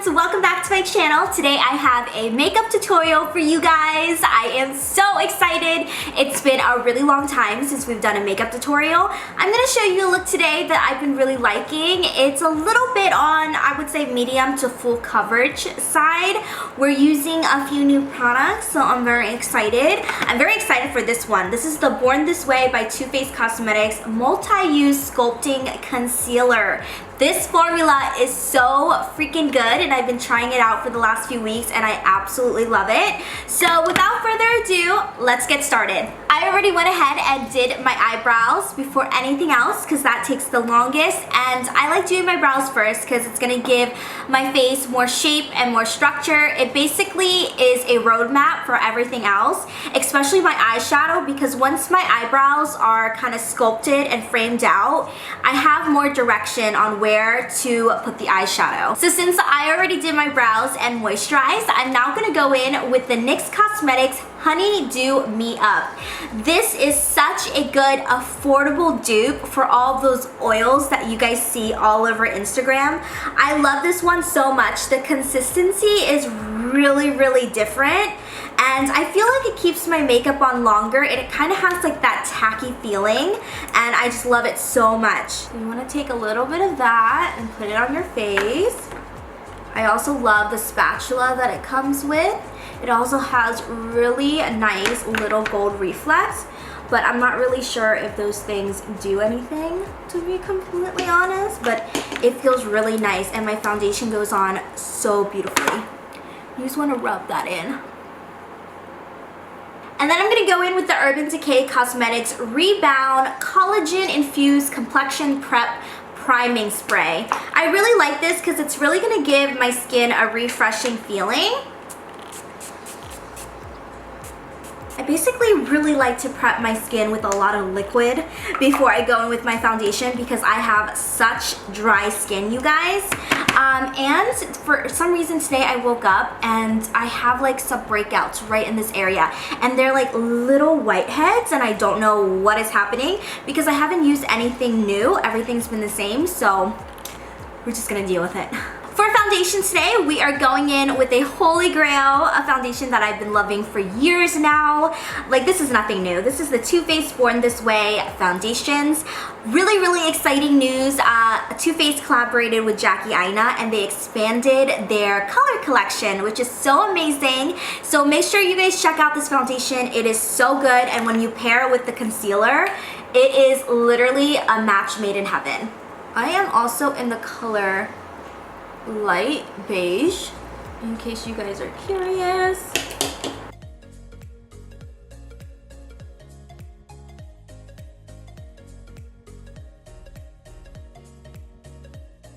friends, welcome back to my channel. Today I have a makeup tutorial for you guys. I am so excited. It's been a really long time since we've done a makeup tutorial. I'm going to show you a look today that I've been really liking. It's a little bit on, I would say, medium to full coverage side. We're using a few new products, so I'm very excited. I'm very excited for this one. This is the Born This Way by Too Faced Cosmetics Multi-Use Sculpting Concealer. This formula is so freaking good and I've been trying it out for the last few weeks and I absolutely love it. So without further ado, let's get started. I already went ahead and did my eyebrows before anything else because that takes the longest, and I like doing my brows first because it's going to give my face more shape and more structure. It basically is a roadmap for everything else, especially my eyeshadow, because once my eyebrows are kind of sculpted and framed out, I have more direction on where to put the eyeshadow. So since I already did my brows and moisturized, I'm now going to go in with the NYX Cosmetics Honey Dew Me Up. This is such a good affordable dupe for all of those oils that you guys see all over Instagram. I love this one so much. The consistency is really different and I feel like it keeps my makeup on longer and it kind of has like that tacky feeling and I just love it so much. You want to take a little bit of that and put it on your face. I also love the spatula that it comes with. It also has really nice little gold reflex, but I'm not really sure if those things do anything, to be completely honest, but it feels really nice and my foundation goes on so beautifully. You just want to rub that in. And then I'm going to go in with the Urban Decay Cosmetics Rebound Collagen Infused Complexion Prep Priming Spray. I really like this because it's really going to give my skin a refreshing feeling. I basically really like to prep my skin with a lot of liquid before I go in with my foundation because I have such dry skin, you guys. And for some reason today I woke up and I have like some breakouts right in this area and they're like little whiteheads and I don't know what is happening because I haven't used anything new. Everything's been the same, so we're just gonna deal with it. For foundation today, we are going in with a holy grail, a foundation that I've been loving for years now. Like, this is nothing new. This is the Too Faced Born This Way foundations. Really exciting news. Too Faced collaborated with Jackie Aina and they expanded their color collection, which is so amazing. So make sure you guys check out this foundation. It is so good, and when you pair it with the concealer, it is literally a match made in heaven. I am also in the color light beige, in case you guys are curious.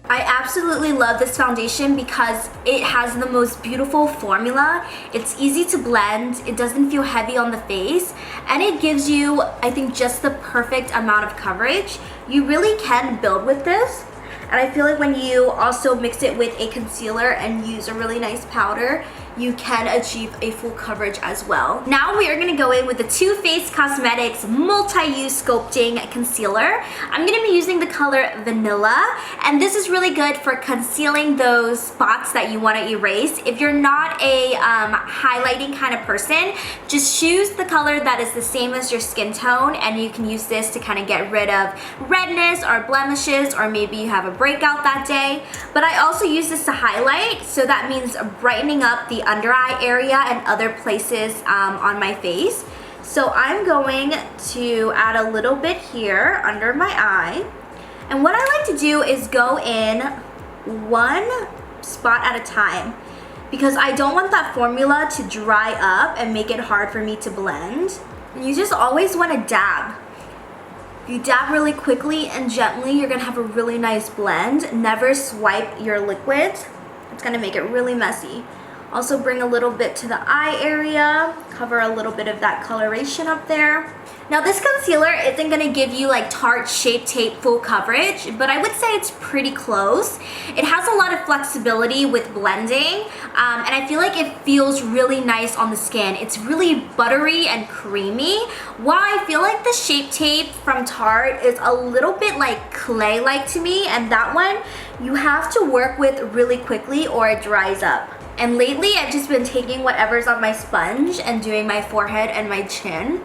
I absolutely love this foundation because it has the most beautiful formula. It's easy to blend, it doesn't feel heavy on the face, and it gives you, I think, just the perfect amount of coverage. You really can build with this. And I feel like when you also mix it with a concealer and use a really nice powder, you can achieve a full coverage as well. Now we are going to go in with the Too Faced Cosmetics Multi-Use Sculpting Concealer. I'm going to be using the color Vanilla, and this is really good for concealing those spots that you want to erase. If you're not a highlighting kind of person, just choose the color that is the same as your skin tone, and you can use this to kind of get rid of redness or blemishes, or maybe you have a breakout that day. But I also use this to highlight, so that means brightening up the under eye area and other places on my face. So I'm going to add a little bit here under my eye, and what I like to do is go in one spot at a time because I don't want that formula to dry up and make it hard for me to blend. You just always want to dab. You dab really quickly and gently, you're gonna have a really nice blend. Never swipe your liquid. It's gonna make it really messy. Also bring a little bit to the eye area, cover a little bit of that coloration up there. Now this concealer isn't gonna give you like Tarte Shape Tape full coverage, but I would say it's pretty close. It has a lot of flexibility with blending, and I feel like it feels really nice on the skin. It's really buttery and creamy, while I feel like the Shape Tape from Tarte is a little bit like clay-like to me, and that one you have to work with really quickly or it dries up. And lately I've just been taking whatever's on my sponge and doing my forehead and my chin.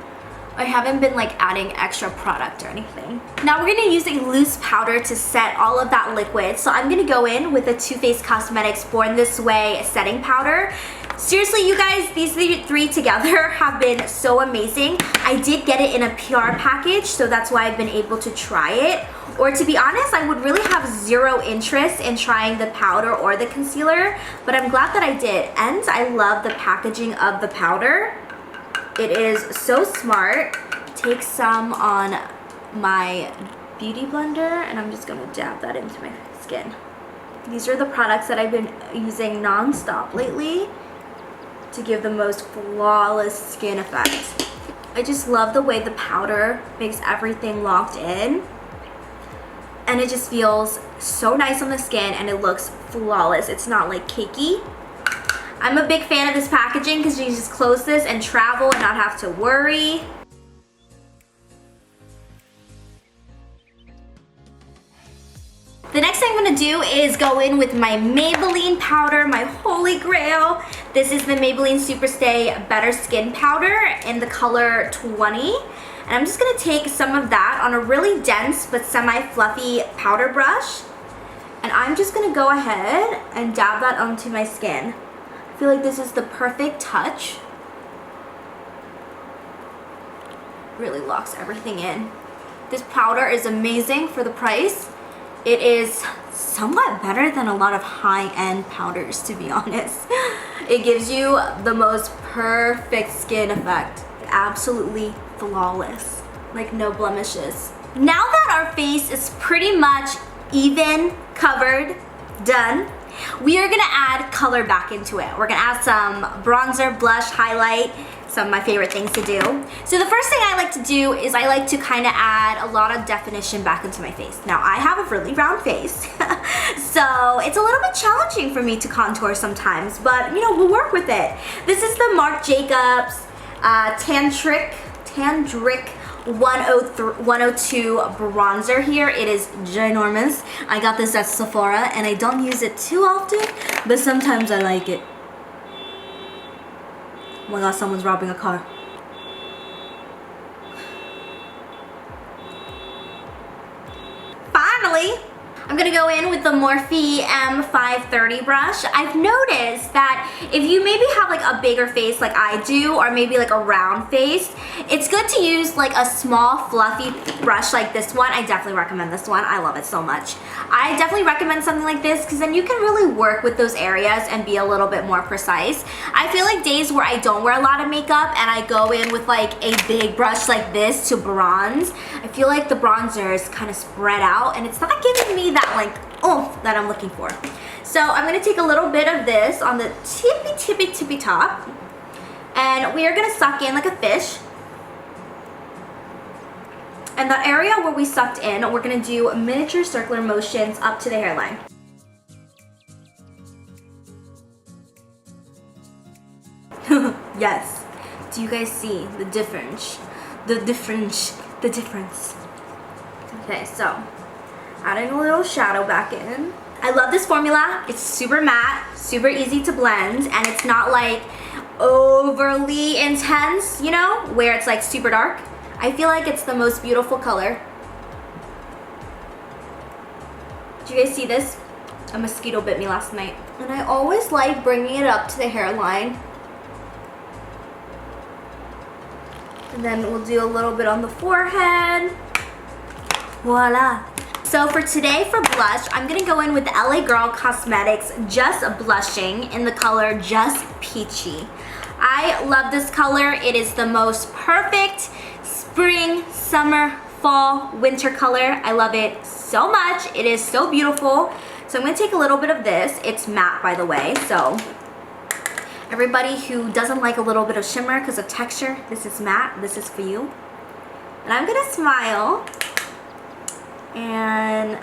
I haven't been like adding extra product or anything. Now we're gonna use a loose powder to set all of that liquid. So I'm gonna go in with the Too Faced Cosmetics Born This Way setting powder. Seriously, you guys, these three together have been so amazing. I did get it in a PR package, so that's why I've been able to try it. Or to be honest, I would really have zero interest in trying the powder or the concealer, but I'm glad that I did. And I love the packaging of the powder. It is so smart. Take some on my beauty blender and I'm just gonna dab that into my skin. These are the products that I've been using non-stop lately to give the most flawless skin effect. I just love the way the powder makes everything locked in, and it just feels so nice on the skin and it looks flawless. It's not like cakey. I'm a big fan of this packaging because you can just close this and travel and not have to worry. The next thing I'm gonna do is go in with my Maybelline powder, my holy grail. This is the Maybelline Superstay Better Skin Powder in the color 20. And I'm just gonna take some of that on a really dense but semi-fluffy powder brush. And I'm just gonna go ahead and dab that onto my skin. I feel like this is the perfect touch. Really locks everything in. This powder is amazing for the price. It is somewhat better than a lot of high-end powders, to be honest. It gives you the most perfect skin effect. Absolutely flawless, like no blemishes. Now that our face is pretty much even, covered, done, we are gonna add color back into it. We're gonna add some bronzer, blush, highlight, some of my favorite things to do. So the first thing I like to do is I like to kind of add a lot of definition back into my face. Now I have a really round face, so it's a little bit challenging for me to contour sometimes, but you know, we'll work with it. This is the Marc Jacobs Tantric 102 bronzer here. It is ginormous. I got this at Sephora and I don't use it too often, but sometimes I like it. Oh my god, someone's robbing a car. Finally, I'm gonna go in with the Morphe M530 brush. I've noticed that if you maybe have like a bigger face like I do, or maybe like a round face, it's good to use like a small fluffy brush like this one. I definitely recommend this one. I love it so much. I definitely recommend something like this because then you can really work with those areas and be a little bit more precise. I feel like days where I don't wear a lot of makeup and I go in with like a big brush like this to bronze, I feel like the bronzer is kind of spread out and it's not giving me that like oomph that I'm looking for. So I'm gonna take a little bit of this on the tippy top, and we are gonna suck in like a fish. And the area where we sucked in, we're gonna do miniature circular motions up to the hairline. Yes. Do you guys see the difference? The difference. Okay, so adding a little shadow back in. I love this formula. It's super matte, super easy to blend, and it's not like overly intense, you know, where it's like super dark. I feel like it's the most beautiful color. Do you guys see this? A mosquito bit me last night. And I always like bringing it up to the hairline. And then we'll do a little bit on the forehead. Voila. So for today, for blush, I'm gonna go in with the LA Girl Cosmetics Just Blushing in the color Just Peachy. I love this color. It is the most perfect spring, summer, fall, winter color. I love it so much. It is so beautiful. So I'm gonna take a little bit of this. It's matte, by the way, so Everybody who doesn't like a little bit of shimmer because of texture, this is matte, this is for you. And I'm gonna smile and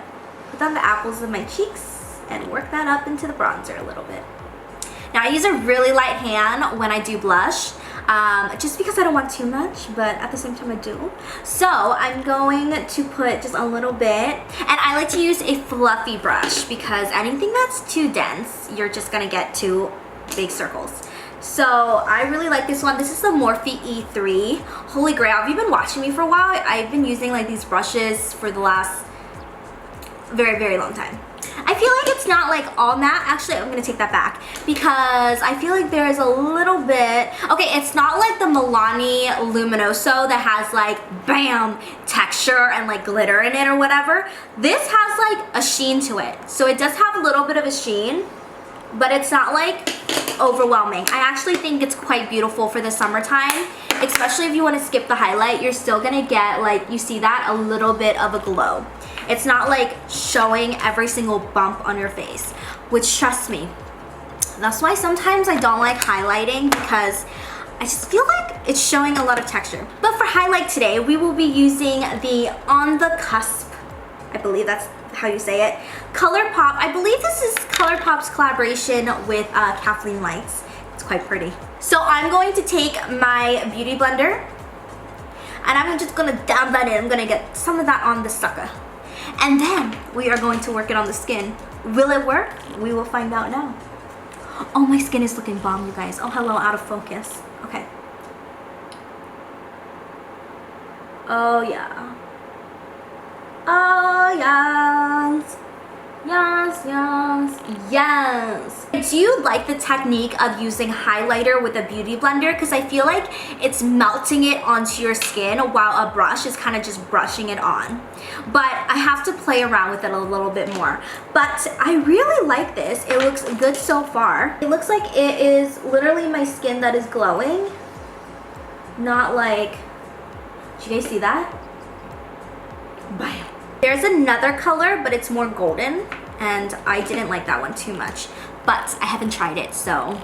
put on the apples of my cheeks and work that up into the bronzer a little bit. Now I use a really light hand when I do blush, just because I don't want too much, but at the same time I do. So I'm going to put just a little bit, and I like to use a fluffy brush because anything that's too dense, you're just gonna get too big circles. So I really like this one. This is the Morphe E3. Holy grail. If you've been watching me for a while, I've been using like these brushes for the last very long time. I feel like it's not like all matte. Actually, I'm gonna take that back because I feel like there's a little bit, okay, it's not like the Milani Luminoso that has like bam texture and like glitter in it or whatever. This has like a sheen to it. So it does have a little bit of a sheen, but it's not like overwhelming. I actually think it's quite beautiful for the summertime, especially if you want to skip the highlight. You're still gonna get, like, you see that, a little bit of a glow. It's not like showing every single bump on your face, which, trust me, that's why sometimes I don't like highlighting, because I just feel like it's showing a lot of texture. But for highlight today, we will be using the On the Cusp, I believe that's how you say it, ColourPop. I believe this is ColourPop's collaboration with Kathleen Lights. It's quite pretty. So I'm going to take my beauty blender and I'm just gonna dab that in. I'm gonna get some of that on the sucker. And then we are going to work it on the skin. Will it work? We will find out now. Oh, my skin is looking bomb, you guys. Oh, hello, out of focus. Okay. Oh, yeah. Oh, yes. Yes, yes, yes. Do you like the technique of using highlighter with a beauty blender? Because I feel like it's melting it onto your skin while a brush is kind of just brushing it on. But I have to play around with it a little bit more. But I really like this. It looks good so far. It looks like it is literally my skin that is glowing. Not like, did you guys see that? Bam. There's another color, but it's more golden, and I didn't like that one too much. But I haven't tried it, so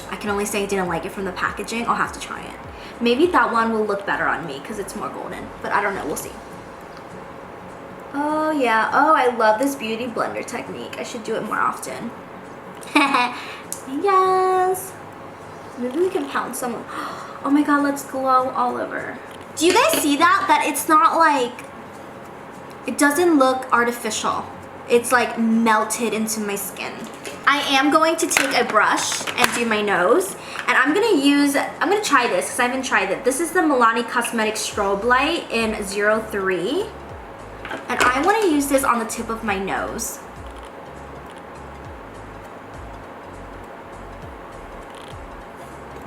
I can only say I didn't like it from the packaging. I'll have to try it. Maybe that one will look better on me because it's more golden, but I don't know. We'll see. Oh, yeah. Oh, I love this beauty blender technique. I should do it more often. Yes. Maybe we can pound some. Oh my god, let's glow all over. Do you guys see that? That it's not like, it doesn't look artificial. It's like melted into my skin. I am going to take a brush and do my nose. And I'm gonna try this because I haven't tried it. This is the Milani Cosmetics Strobe Light in 03. And I want to use this on the tip of my nose.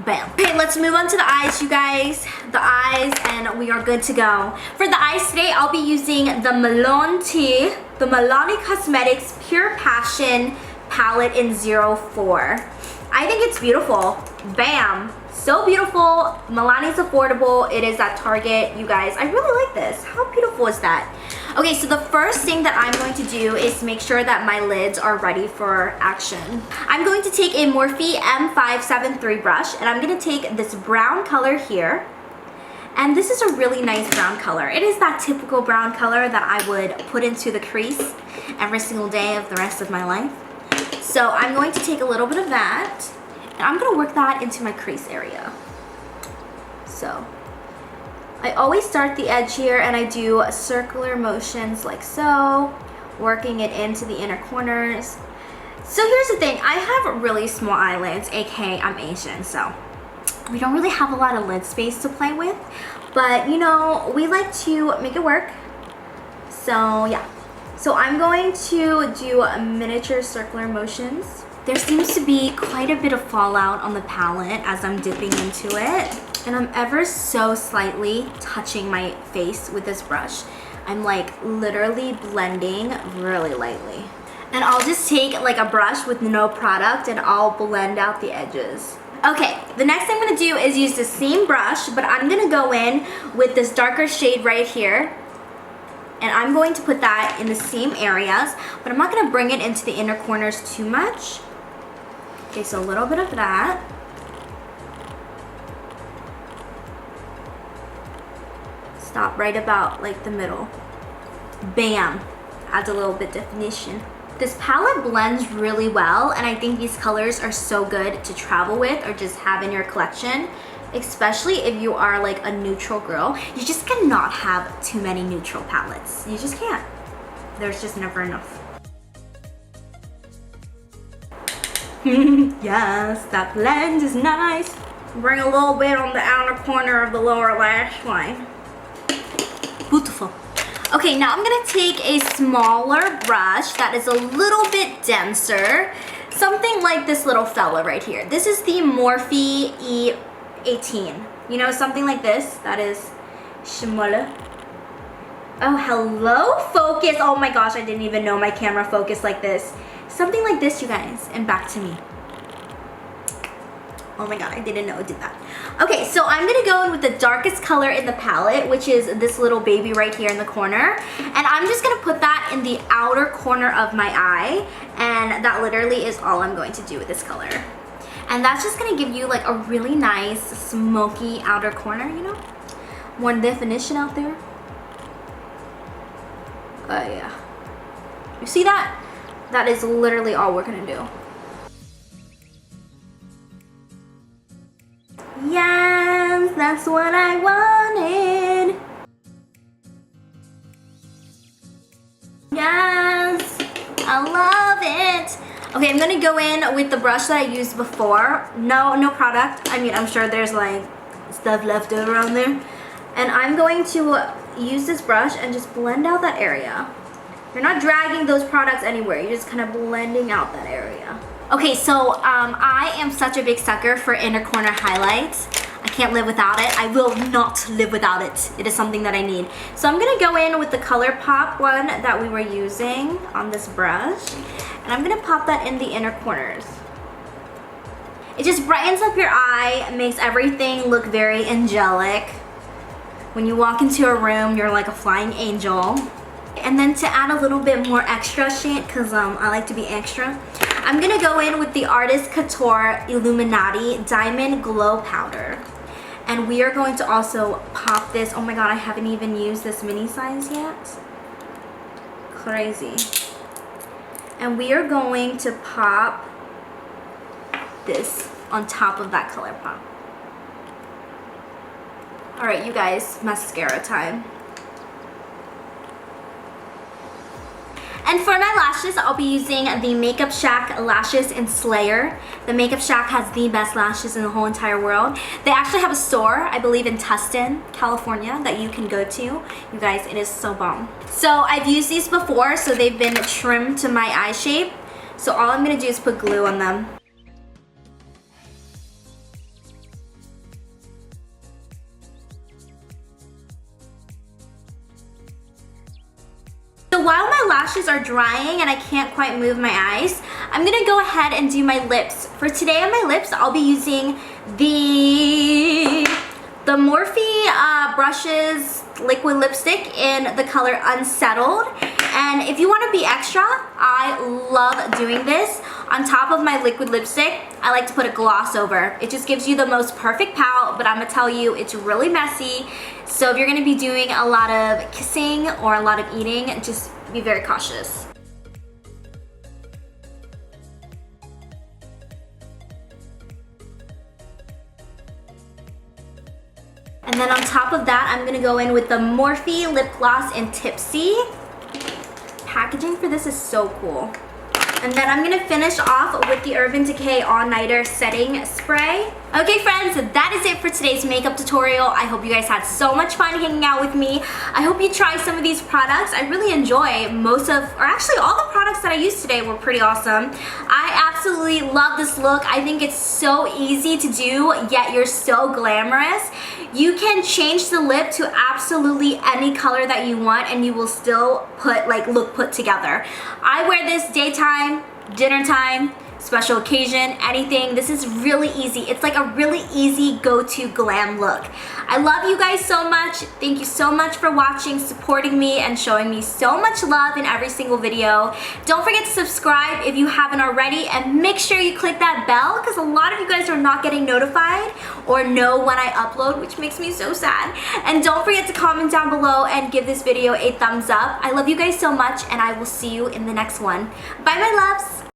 Bam. Okay, let's move on to the eyes, you guys. The eyes, and we are good to go. For the eyes today, I'll be using the Milani Cosmetics Pure Passion palette in 04. I think it's beautiful. Bam. So beautiful. Milani's affordable. It is at Target, you guys. I really like this. How beautiful is that? Okay, so the first thing that I'm going to do is make sure that my lids are ready for action. I'm going to take a Morphe M573 brush, and I'm going to take this brown color here. And this is a really nice brown color. It is that typical brown color that I would put into the crease every single day of the rest of my life. So I'm going to take a little bit of that, and I'm going to work that into my crease area. So I always start the edge here, and I do circular motions like so, working it into the inner corners. So here's the thing, I have really small eyelids, aka I'm Asian, so we don't really have a lot of lid space to play with, but you know, we like to make it work. So yeah, so I'm going to do miniature circular motions. There seems to be quite a bit of fallout on the palette as I'm dipping into it. And I'm ever so slightly touching my face with this brush. I'm like literally blending really lightly. And I'll just take like a brush with no product and I'll blend out the edges. Okay, the next thing I'm gonna do is use the same brush, but I'm gonna go in with this darker shade right here. And I'm going to put that in the same areas, but I'm not gonna bring it into the inner corners too much. Okay, so a little bit of that. Stop right about like the middle. Bam! Adds a little bit definition. This palette blends really well, and I think these colors are so good to travel with or just have in your collection, especially if you are like a neutral girl. You just cannot have too many neutral palettes. You just can't. There's just never enough. Yes, that blend is nice. Bring a little bit on the outer corner of the lower lash line. Beautiful. Okay, now I'm gonna take a smaller brush that is a little bit denser. Something like this little fella right here. This is the Morphe E18. You know, something like this. That is smaller. Oh, hello, focus. Oh my gosh, I didn't even know my camera focused like this. Something like this, you guys, and back to me. Oh my god, I didn't know it did that. Okay, so I'm gonna go in with the darkest color in the palette, which is this little baby right here in the corner. And I'm just gonna put that in the outer corner of my eye. And that literally is all I'm going to do with this color. And that's just gonna give you like a really nice, smoky outer corner, you know? More definition out there. Oh yeah. You see that? That is literally all we're gonna do. Yes, that's what I wanted. Yes, I love it. Okay, I'm gonna go in with the brush that I used before. No product. I mean, I'm sure there's like stuff left over on there. And I'm going to use this brush and just blend out that area. You're not dragging those products anywhere. You're just kind of blending out that area. Okay, so I am such a big sucker for inner corner highlights. I can't live without it. I will not live without it. It is something that I need. So I'm gonna go in with the ColourPop one that we were using on this brush. And I'm gonna pop that in the inner corners. It just brightens up your eye, makes everything look very angelic. When you walk into a room, you're like a flying angel. And then to add a little bit more extra shade, because I like to be extra, I'm gonna go in with the Artist Couture Illuminati Diamond Glow Powder. And we are going to also pop this. Oh my god, I haven't even used this mini size yet. Crazy. And we are going to pop this on top of that ColourPop. Alright, you guys, mascara time. And for my lashes, I'll be using the Makeup Shack Lashes in Slayer. The Makeup Shack has the best lashes in the whole entire world. They actually have a store, I believe in Tustin, California, that you can go to. You guys, it is so bomb. So I've used these before, so they've been trimmed to my eye shape. So all I'm gonna do is put glue on them. So while my lashes are drying and I can't quite move my eyes, I'm gonna go ahead and do my lips. For today on my lips, I'll be using the Morphe Brushes liquid lipstick in the color Unsettled. And if you want to be extra, I love doing this. On top of my liquid lipstick, I like to put a gloss over. It just gives you the most perfect pout, but I'm gonna tell you, it's really messy. So if you're gonna be doing a lot of kissing or a lot of eating, just be very cautious. And then on top of that, I'm gonna go in with the Morphe Lip Gloss in Tipsy. Packaging for this is so cool. And then I'm gonna finish off with the Urban Decay All Nighter Setting Spray. Okay friends, that is it for today's makeup tutorial. I hope you guys had so much fun hanging out with me. I hope you try some of these products. I really enjoy most of, or actually all the products that I used today were pretty awesome. I absolutely love this look. I think it's so easy to do, yet you're so glamorous. You can change the lip to absolutely any color that you want and you will still look put together. I wear this daytime, dinner time, special occasion, anything. This is really easy. It's like a really easy go-to glam look. I love you guys so much. Thank you so much for watching, supporting me, and showing me so much love in every single video. Don't forget to subscribe if you haven't already, and make sure you click that bell because a lot of you guys are not getting notified or know when I upload, which makes me so sad. And don't forget to comment down below and give this video a thumbs up. I love you guys so much, and I will see you in the next one. Bye, my loves.